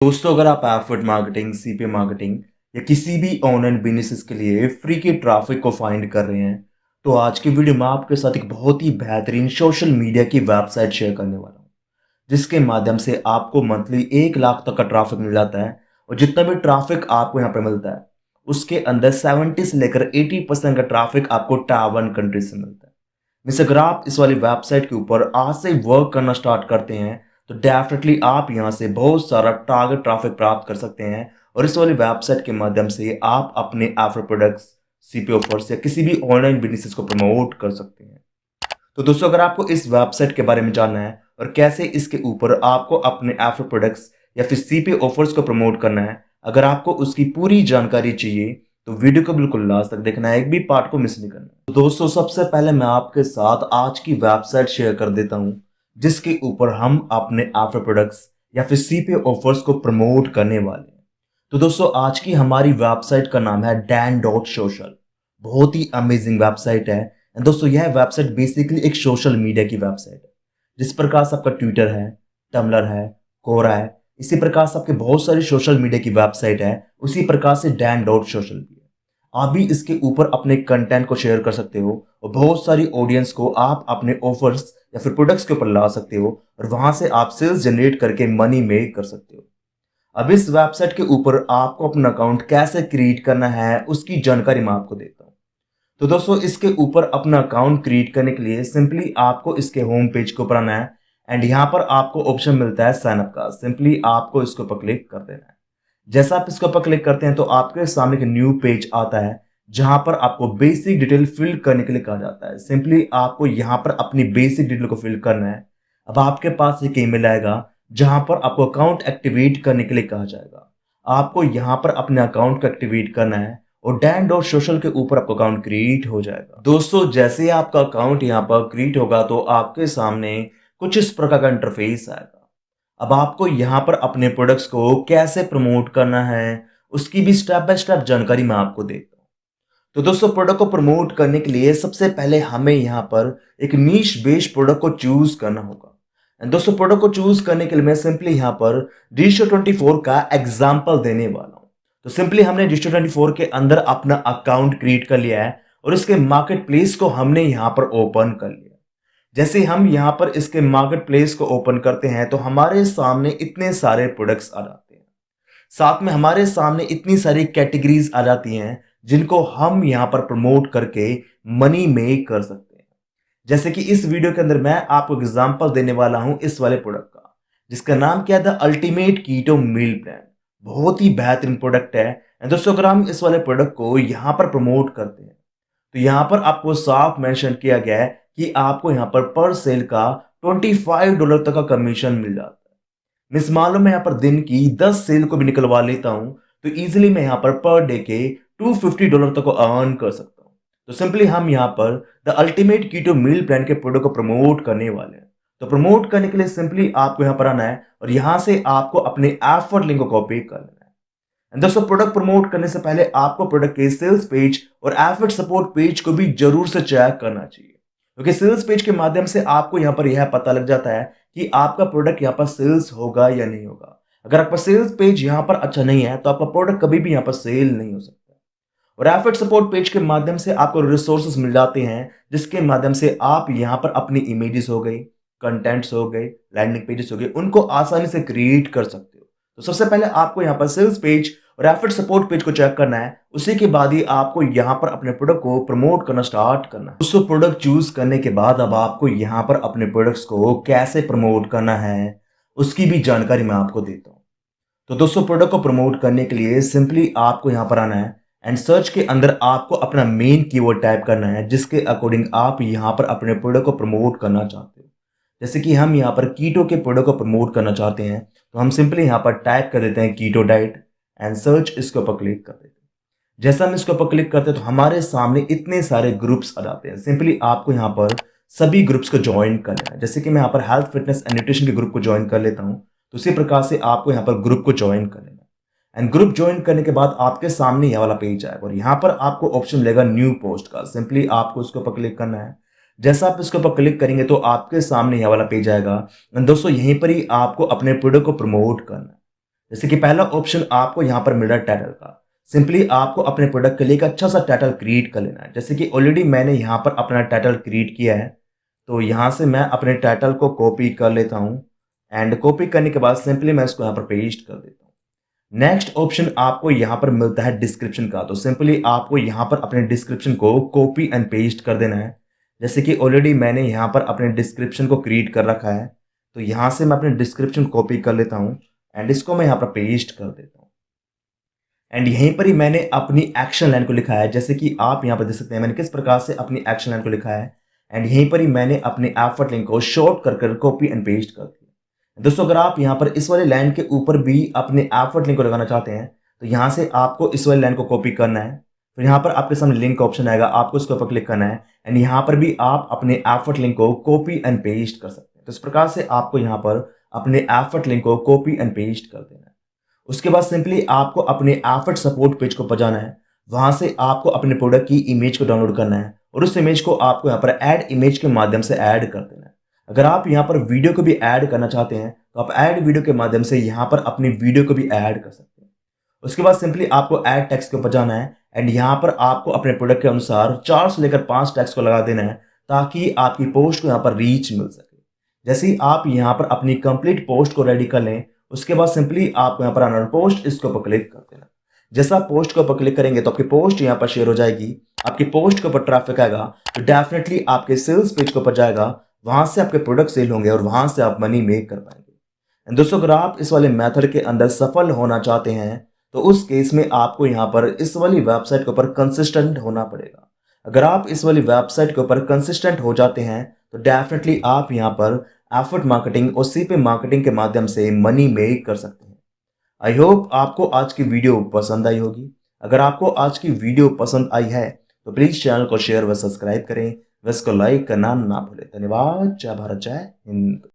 दोस्तों, अगर आप एफर्ट मार्केटिंग, सीपी मार्केटिंग या किसी भी ऑनलाइन बिजनेस के लिए फ्री के ट्रैफिक को फाइंड कर रहे हैं, तो आज की वीडियो में आपके साथ एक बहुत ही बेहतरीन सोशल मीडिया की वेबसाइट शेयर करने वाला हूं, जिसके माध्यम से आपको मंथली 1 लाख तक का ट्रैफिक मिल जाता है। और जितना भी ट्रैफिक आपको यहाँ पे मिलता है, उसके अंदर 70 से लेकर 80% का ट्रैफिक आपको टाइवान कंट्री से मिलता है। मिस अगर आप इस वाली वेबसाइट के ऊपर आज से वर्क करना स्टार्ट करते हैं, तो डेफिनेटली आप यहां से बहुत सारा टारगेट ट्रैफिक प्राप्त कर सकते हैं। और इस वाली वेबसाइट के माध्यम से आप अपने एफर प्रोडक्ट्स, सीपी ऑफर्स या किसी भी ऑनलाइन बिजनेस को प्रमोट कर सकते हैं। तो दोस्तों, अगर आपको इस वेबसाइट के बारे में जानना है और कैसे इसके ऊपर आपको अपने एफर प्रोडक्ट्स या फिर सीपी ऑफर्स को प्रमोट करना है, अगर आपको उसकी पूरी जानकारी चाहिए तो वीडियो को बिल्कुल लास्ट तक देखना है, एक भी पार्ट को मिस नहीं करना। तो दोस्तों, सबसे पहले मैं आपके साथ आज की वेबसाइट शेयर कर देता हूं, जिसके ऊपर हम अपने एफर प्रोडक्ट्स या फिर सीपी ऑफर्स को प्रमोट करने वाले हैं। तो दोस्तों, आज की हमारी वेबसाइट का नाम है dan.social। बहुत ही अमेजिंग वेबसाइट है। दोस्तों, यह वेबसाइट बेसिकली एक सोशल मीडिया की वेबसाइट है। जिस प्रकार से आपका ट्विटर है, टम्बलर है, कोरा है, इसी प्रकार से आपके बहुत सारी सोशल मीडिया की वेबसाइट है, उसी प्रकार से dan.social भी है। आप भी इसके ऊपर अपने कंटेंट को शेयर कर सकते हो और बहुत सारी ऑडियंस को आप अपने ऑफर्स या फिर प्रोडक्ट्स के ऊपर ला सकते हो और वहां से आप सेल्स जनरेट करके मनी मेक कर सकते हो। अब इस वेबसाइट के ऊपर आपको अपना अकाउंट कैसे क्रिएट करना है, उसकी जानकारी मैं आपको देता हूं। तो दोस्तों, इसके ऊपर अपना अकाउंट क्रिएट करने के लिए सिंपली आपको इसके होम पेज को ऊपर आना है एंड यहाँ पर आपको ऑप्शन मिलता है साइन अप का। सिंपली आपको इसके ऊपर क्लिक कर देना है। जैसा आप इसके ऊपर क्लिक करते हैं तो आपके सामने एक न्यू पेज आता है, जहां पर आपको बेसिक डिटेल फिल करने के लिए कहा जाता है। सिंपली आपको यहां पर अपनी बेसिक डिटेल को फिल करना है। अब आपके पास एक ईमेल आएगा, जहां पर आपको अकाउंट एक्टिवेट करने के लिए कहा जाएगा। आपको यहां पर अपने अकाउंट को एक्टिवेट करना है और dan.social के ऊपर आपका अकाउंट क्रिएट हो जाएगा। दोस्तों, जैसे ही आपका अकाउंट यहां पर क्रिएट होगा तो आपके सामने कुछ इस प्रकार का इंटरफेस आएगा। अब आपको यहां पर अपने प्रोडक्ट्स को कैसे प्रमोट करना है, उसकी भी स्टेप बाय स्टेप जानकारी मैं आपको देता हूं। तो दोस्तों, प्रोडक्ट को प्रमोट करने के लिए सबसे पहले हमें यहां पर एक नीश बेस्ड प्रोडक्ट को चूज करना होगा। एंड दोस्तों, प्रोडक्ट को चूज करने के लिए मैं सिंपली यहां पर Digital24 का एग्जाम्पल देने वाला हूं। तो सिंपली हमने Digital24 के अंदर अपना अकाउंट क्रिएट कर लिया है और इसके मार्केट प्लेस को हमने यहां पर ओपन कर लिया। जैसे हम यहां पर इसके मार्केट प्लेस को ओपन करते हैं तो हमारे सामने इतने सारे प्रोडक्ट्स आ जाते हैं। साथ में हमारे सामने इतनी सारी कैटेगरीज आ जाती हैं, जिनको हम यहां पर प्रमोट करके मनी मेक कर सकते हैं। जैसे कि इस वीडियो के अंदर मैं आपको एग्जांपल देने वाला हूं इस वाले प्रोडक्ट का, जिसका नाम क्या था, अल्टीमेट कीटो मील प्लान। बहुत ही बेहतरीन प्रोडक्ट है। दोस्तों, अगर हम इस वाले प्रोडक्ट को यहां पर प्रमोट करते हैं तो यहां पर आपको साफ मेंशन किया गया है कि आपको यहां पर सेल का $25 तक का कमीशन मिल जाता है। मिस मान लो मैं यहां पर दिन की 10 सेल को भी निकलवा लेता हूं तो इजीली मैं यहां पर डे के $250 तक को अर्न कर सकता हूं। तो सिंपली हम यहां पर the ultimate keto meal plan के प्रोडक्ट को प्रमोट करने वाले हैं। तो प्रमोट करने के लिए सिंपली आपको यहां पर आना है और यहां से आपको अपने एफर्ट लिंक को कॉपी कर लेना है। एंड दोस्तों, प्रोडक्ट प्रमोट करने से पहले आपको प्रोडक्ट के सेल्स पेज और एफर्ट सपोर्ट पेज को भी जरूर से चेक करना चाहिए, क्योंकि सेल्स पेज के माध्यम से आपको यहां पर यह पता लग जाता है कि आपका प्रोडक्ट यहां पर सेल्स होगा या नहीं होगा। अगर आपका सेल्स पेज यहां पर अच्छा नहीं है तो आपका प्रोडक्ट कभी भी यहां पर सेल नहीं हो सकता। और एफर्ट सपोर्ट पेज के माध्यम से आपको रिसोर्सेज मिल जाते हैं, जिसके माध्यम से आप यहां पर अपनी इमेजेस हो गई, कंटेंट्स हो गए, लैंडिंग पेजेस हो गए, उनको आसानी से क्रिएट कर सकते हो। तो सबसे पहले आपको यहां पर सेल्स पेज और एफर्ट सपोर्ट पेज को चेक करना है। उसी के बाद ही आपको यहां पर अपने प्रोडक्ट को प्रमोट करना स्टार्ट करना है। दोस्तों, प्रोडक्ट चूज करने के बाद अब आपको यहां पर अपने प्रोडक्ट्स को कैसे प्रमोट करना है, उसकी भी जानकारी मैं आपको देता हूं। तो दोस्तों, प्रोडक्ट को प्रमोट करने के लिए सिंपली आपको यहां पर आना है एंड सर्च के अंदर आपको अपना मेन कीवर्ड टाइप करना है, जिसके अकॉर्डिंग आप यहां पर अपने प्रोडक्ट को प्रमोट करना चाहते हो। जैसे कि हम यहां पर कीटो के प्रोडक्ट को प्रमोट करना चाहते हैं, तो हम सिंपली यहां पर टाइप कर देते हैं कीटो डाइट एंड सर्च, इसके ऊपर क्लिक कर देते हैं। जैसा हम इसके ऊपर क्लिक करते हैं तो हमारे सामने इतने सारे ग्रुप्स आ जाते हैं। सिंपली आपको यहां पर सभी ग्रुप्स को ज्वाइन कर लेना है। जैसे कि मैं यहां पर हेल्थ फिटनेस एंड न्यूट्रिशन के ग्रुप को ज्वाइन कर लेता हूं, तो उसी प्रकार से आपको यहां पर ग्रुप को ज्वाइन कर लेना है। एंड ग्रुप ज्वाइन करने के बाद आपके सामने यह वाला पेज आएगा और यहाँ पर आपको ऑप्शन मिलेगा न्यू पोस्ट का। सिंपली आपको उसके ऊपर क्लिक करना है। जैसा आप इसके ऊपर क्लिक करेंगे तो आपके सामने यह वाला पेज आएगा। दोस्तों, यहीं पर ही आपको अपने प्रोडक्ट को प्रमोट करना है। जैसे कि पहला ऑप्शन आपको यहाँ पर मिल रहा है टाइटल का। सिंपली आपको अपने प्रोडक्ट के लिए एक अच्छा सा टाइटल क्रिएट कर लेना है। जैसे कि ऑलरेडी मैंने यहाँ पर अपना टाइटल क्रिएट किया है, तो यहाँ से मैं अपने टाइटल को कॉपी कर लेता हूँ एंड कॉपी करने के बाद सिंपली मैं इसको यहाँ पर पेस्ट कर देता हूँ। नेक्स्ट ऑप्शन आपको यहाँ पर मिलता है डिस्क्रिप्शन का। तो सिंपली आपको यहाँ पर अपने डिस्क्रिप्शन को कॉपी एंड पेस्ट कर देना है। जैसे कि ऑलरेडी मैंने यहाँ पर अपने डिस्क्रिप्शन को क्रिएट कर रखा है, तो यहाँ से मैं अपने डिस्क्रिप्शन कॉपी कर लेता हूँ एंड इसको मैं यहाँ पर पेस्ट कर देता हूँ। एंड यहीं पर ही मैंने अपनी एक्शन लाइन को लिखा है। जैसे कि आप यहाँ पर देख सकते हैं मैंने किस प्रकार से अपनी एक्शन लाइन को लिखा है एंड यहीं पर ही मैंने अपने एफर्ट लिंक को शॉर्ट कर कॉपी एंड पेस्ट कर दिया। दोस्तों अगर आप यहाँ पर इस वाले लाइन के ऊपर भी अपने एफर्ट लिंक को लगाना चाहते हैं, तो यहाँ से आपको इस वाली लाइन को कॉपी करना है। फिर यहाँ पर आपके सामने लिंक का ऑप्शन आएगा, आपको इसके ऊपर क्लिक करना है एंड यहाँ पर भी आप अपने एफर्ट लिंक को कॉपी एंड पेस्ट कर सकते हैं। तो इस प्रकार से आपको यहाँ पर अपने एफर्ट लिंक को कॉपी एंड पेस्ट कर देना है। उसके बाद सिंपली आपको अपने एफर्ट सपोर्ट पेज को पर जाना है। वहां से आपको अपने प्रोडक्ट की इमेज को डाउनलोड करना है और उस इमेज को आपको यहाँ पर ऐड इमेज के माध्यम से ऐड कर देना है। अगर आप यहाँ पर वीडियो को भी ऐड करना चाहते हैं, तो आप ऐड वीडियो के माध्यम से यहाँ पर अपनी वीडियो को भी ऐड कर सकते हैं। उसके बाद सिंपली आपको ऐड टेक्स्ट के ऊपर जाना है एंड यहाँ पर आपको अपने प्रोडक्ट के अनुसार 4 से लेकर 5 टेक्स्ट को लगा देना है, ताकि आपकी पोस्ट को यहाँ पर रीच मिल सके। जैसे ही आप यहाँ पर अपनी कंप्लीट पोस्ट को रेडी कर लें, उसके बाद सिंपली आपको यहाँ पर आना पोस्ट, इसके ऊपर क्लिक कर देना। जैसा आप पोस्ट के ऊपर क्लिक करेंगे तो आपकी पोस्ट यहाँ पर शेयर हो जाएगी। आपकी पोस्ट के ऊपर ट्रैफिक आएगा तो डेफिनेटली आपके सेल्स पेज के ऊपर जाएगा, वहां से आपके प्रोडक्ट सेल होंगे और वहां से आप मनी मेक कर पाएंगे। दोस्तों अगर आप इस वाले मेथड के अंदर सफल होना चाहते हैं, तो उस केस में आपको यहाँ पर इस वाली वेबसाइट के ऊपर कंसिस्टेंट होना पड़ेगा। अगर आप इस वाली वेबसाइट के ऊपर कंसिस्टेंट हो जाते हैं, तो डेफिनेटली आप यहाँ पर एफर्ट मार्केटिंग और सीपे मार्केटिंग के माध्यम से मनी मेक कर सकते हैं। आई होप आपको आज की वीडियो पसंद आई होगी। अगर आपको आज की वीडियो पसंद आई है तो प्लीज चैनल को शेयर व सब्सक्राइब करें, व इसको लाइक करना ना भूलें। धन्यवाद। जय भारत, जय हिंद।